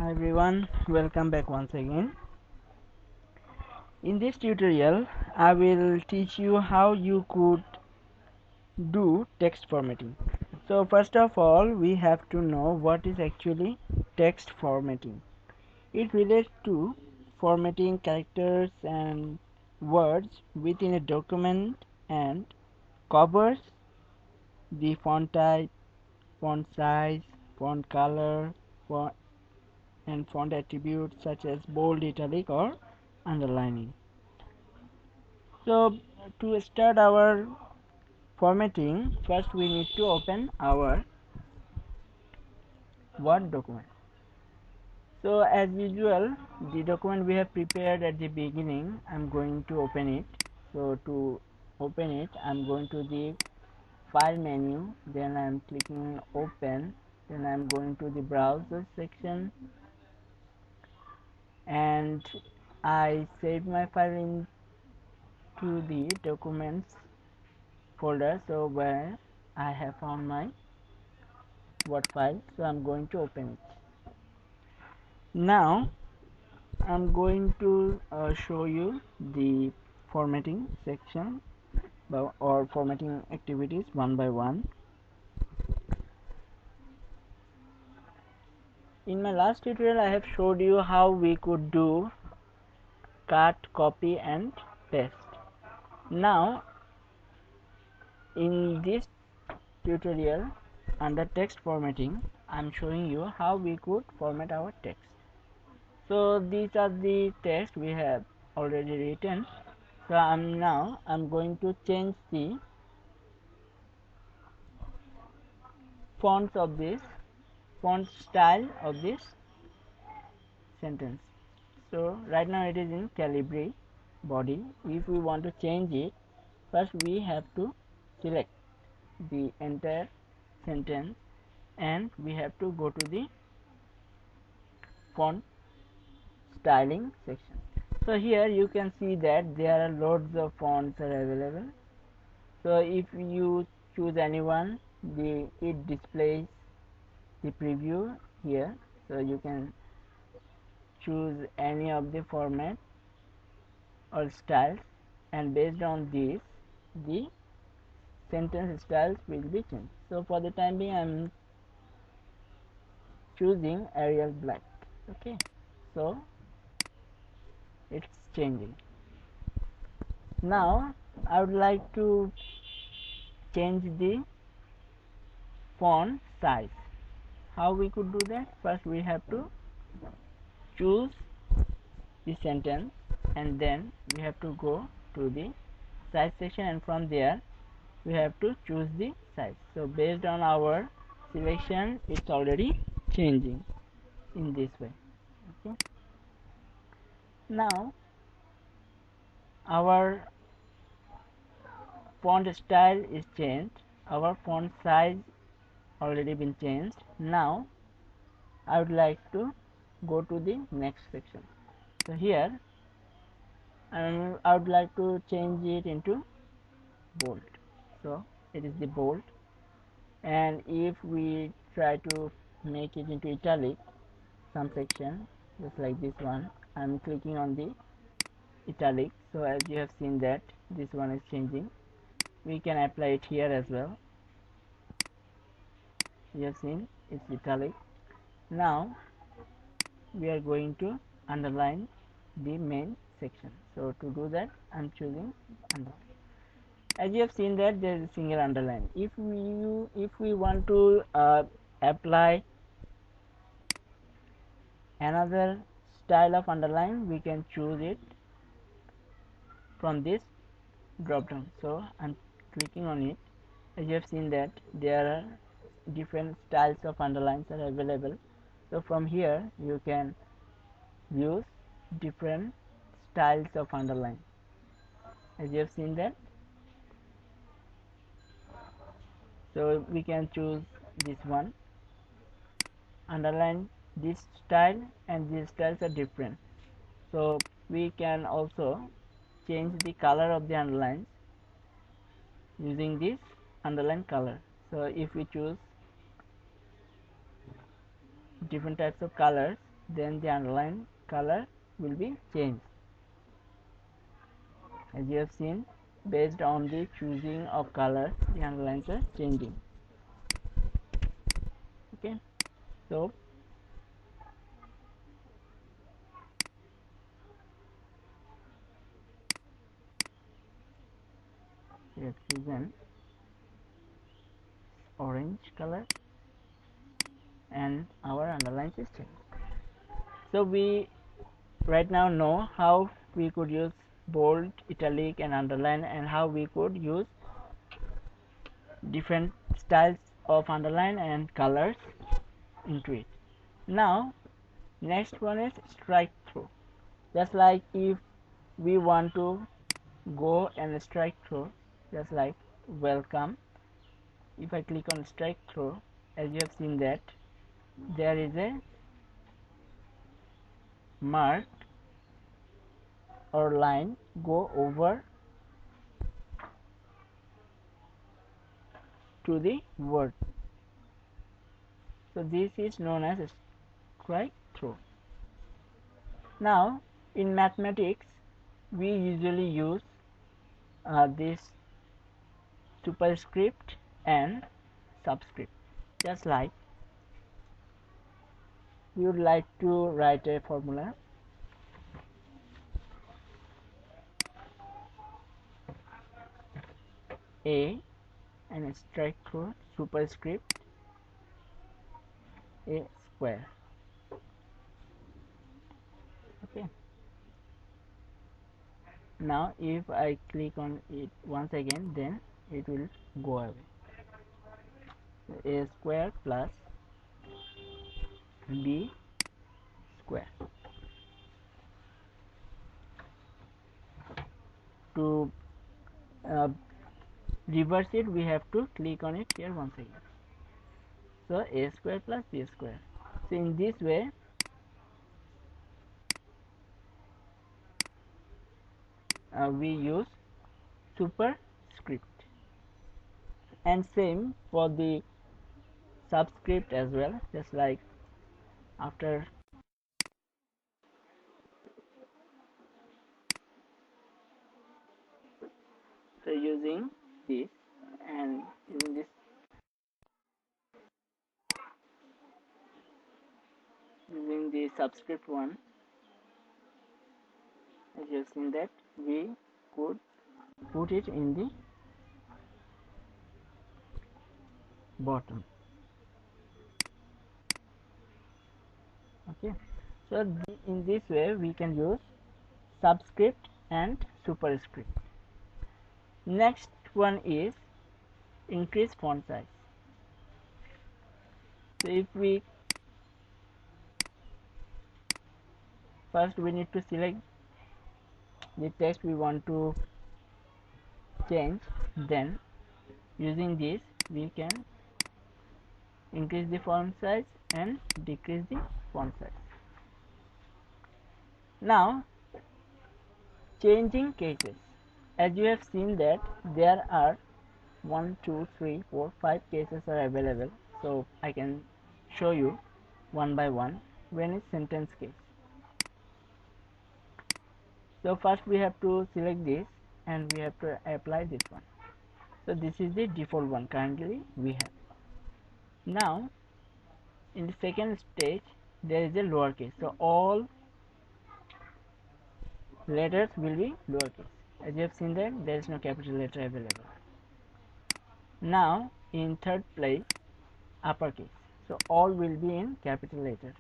Hi everyone, welcome back once again. In this tutorial, I will teach you how you could do text formatting. So first of all, we have to know what is actually text formatting. It relates to formatting characters and words within a document and covers the font type, font size, font color, font and font attributes such as bold, italic or underlining. So to start our formatting, first we need to open our Word document. So as usual, the document we have prepared at the beginning, I'm going to open it. So to open it, I'm going to the file menu, then I'm clicking open, then I'm going to the browser section, and I save my file into the documents folder, so where I have found my Word file, so I'm going to open it. Now I'm going to show you the formatting section or formatting activities one by one. In my last tutorial I have showed you how we could do cut, copy and paste. Now in this tutorial under text formatting, I'm showing you how we could format our text. So these are the text we have already written. So I'm going to change the fonts of this font style of this sentence. So right now it is in Calibri body. If we want to change it, first we have to select the entire sentence and we have to go to the font styling section. So here you can see that there are loads of fonts are available. So if you choose any one, it displays the preview here, so you can choose any of the format or styles, and based on this the sentence styles will be changed. So for the time being I'm choosing Arial black. Okay, so it's changing. Now I would like to change the font size. How we could do that? First we have to choose the sentence and then we have to go to the size section, and from there we have to choose the size. So based on our selection it's already changing in this way. Okay, now our font style is changed, our font size already been changed. Now I would like to go to the next section. So here I would like to change it into bold, so it is the bold. And if we try to make it into italic, some section just like this one, I'm clicking on the italic. So as you have seen that this one is changing, we can apply it here as well. You have seen it's italic. Now we are going to underline the main section. So to do that I'm choosing underline. As you have seen that there is a single underline. If we want to apply another style of underline, we can choose it from this drop down. So I'm clicking on it. As you have seen that there are different styles of underlines are available. So from here you can use different styles of underline. As you have seen that, so we can choose this one, underline this style, and these styles are different. So we can also change the color of the underlines using this underline color. So if we choose different types of colors, then the underline color will be changed. As you have seen, based on the choosing of color, the underlines are changing. Okay, so we have chosen orange color and our underlines is changed. So we right now know how we could use bold, italic and underline, and how we could use different styles of underline and colors into it. Now next one is strike through. Just like if we want to go and strike through, just like welcome, if I click on strike through, as you have seen that there is a mark or line go over to the word. So this is known as strike through. Now in mathematics we usually use this superscript and subscript. Just like we would like to write a formula, a and strike through superscript a square. Okay, now if I click on it once again, then it will go away. So a square plus b square. To reverse it, we have to click on it here once again. So a square plus b square. So in this way we use superscript, and same for the subscript as well. Just like after so using this and using this, using the subscript one, as you have seen that we could put it in the bottom. Okay, so in this way we can use subscript and superscript. Next one is increase font size. So if we first we need to select the text we want to change, then using this we can increase the font size and decrease the font size. Now changing cases, as you have seen that there are 1 2 3 4 5 cases are available, so I can show you one by one. When is sentence case, so first we have to select this and we have to apply this one. So this is the default one currently we have. Now in the second stage there is a lowercase, so all letters will be lowercase. As you have seen that there is no capital letter available. Now in third place uppercase, so all will be in capital letter.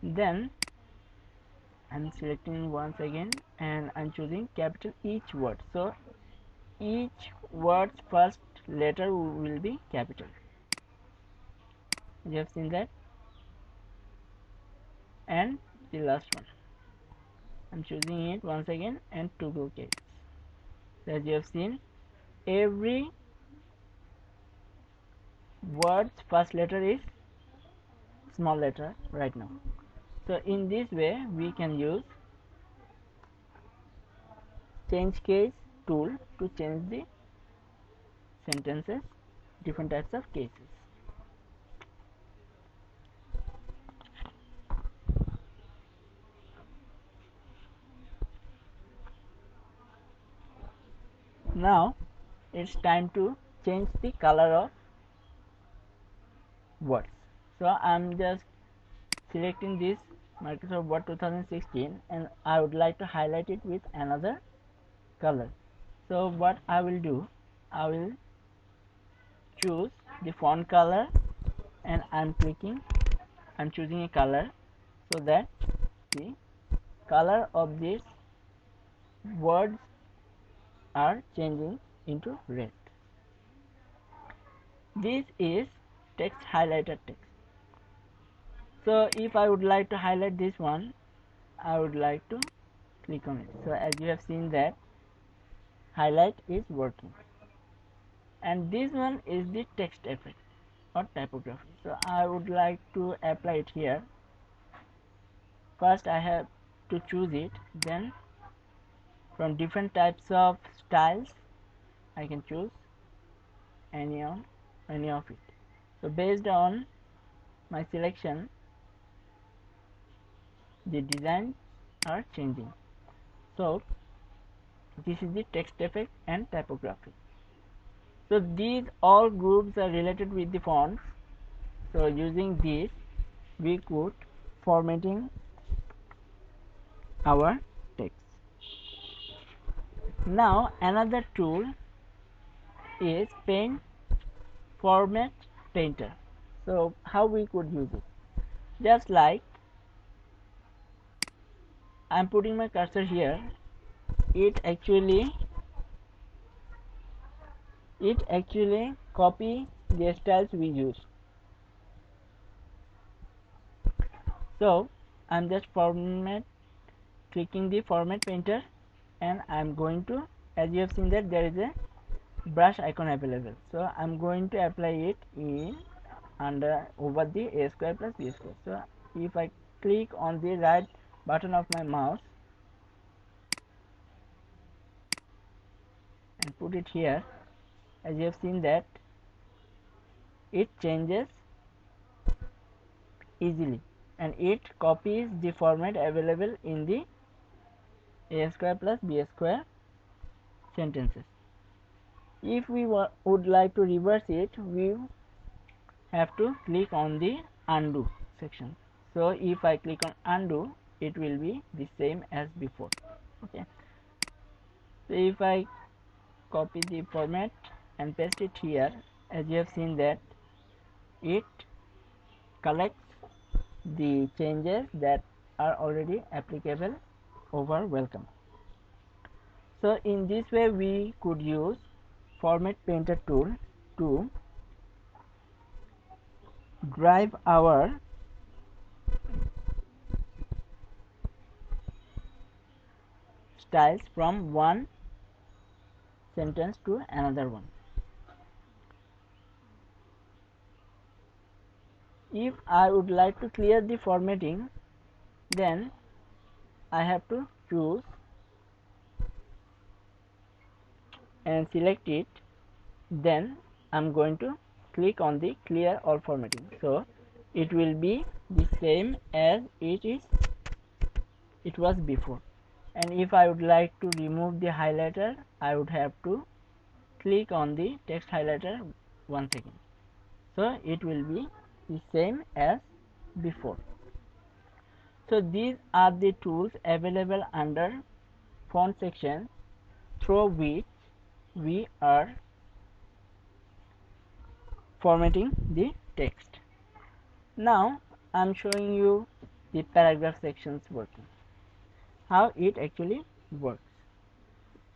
Then I'm selecting once again and I'm choosing capital each word, so each word's first letter will be capital. You have seen that. And the last one I'm choosing it once again and toggle cases. So as you have seen, every word's first letter is small letter right now. So in this way we can use change case tool to change the sentences, different types of cases. Now it's time to change the color of words. So I'm just selecting this Microsoft Word 2016 and I would like to highlight it with another color. So what I will do, I will choose the font color and I'm choosing a color so that the color of these words are changing into red. This is text highlighted text. So if I would like to highlight this one, I would like to click on it. So as you have seen that highlight is working. And this one is the text effect or typography. So I would like to apply it here. First I have to choose it, then from different types of styles I can choose any of it. So based on my selection, the designs are changing. So this is the text effect and typography. So these all groups are related with the fonts. So using this we could formatting our text. Now another tool is Paint Format Painter. So how we could use it? Just like I'm putting my cursor here, it actually copy the styles we use. So I'm just clicking the Format Painter and I'm going to, as you have seen that there is a brush icon available. So I'm going to apply it in over the a square plus b square. So if I click on the right button of my mouse and put it here, as you have seen that it changes easily and it copies the format available in the a square plus b square sentences. If we would like to reverse it, we have to click on the undo section. So if I click on undo, it will be the same as before. Okay. So if I copy the format and paste it here, as you have seen that it collects the changes that are already applicable over welcome. So in this way we could use Format Painter tool to drive our styles from one sentence to another one. If I would like to clear the formatting, then I have to choose and select it, then I'm going to click on the clear all formatting. So it will be the same as it was before. And if I would like to remove the highlighter, I would have to click on the text highlighter once again. So it will be the same as before. So these are the tools available under font section through which we are formatting the text. Now I'm showing you the paragraph sections working, how it actually works.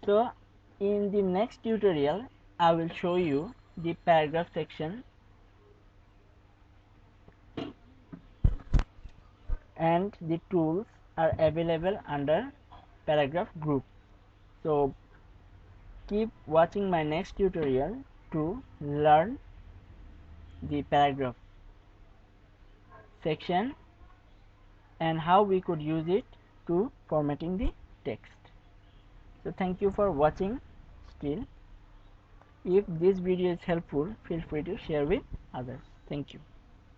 So in the next tutorial I will show you the paragraph section and the tools are available under paragraph group. So keep watching my next tutorial to learn the paragraph section and how we could use it to formatting the text. So thank you for watching still. If this video is helpful, feel free to share with others. Thank you.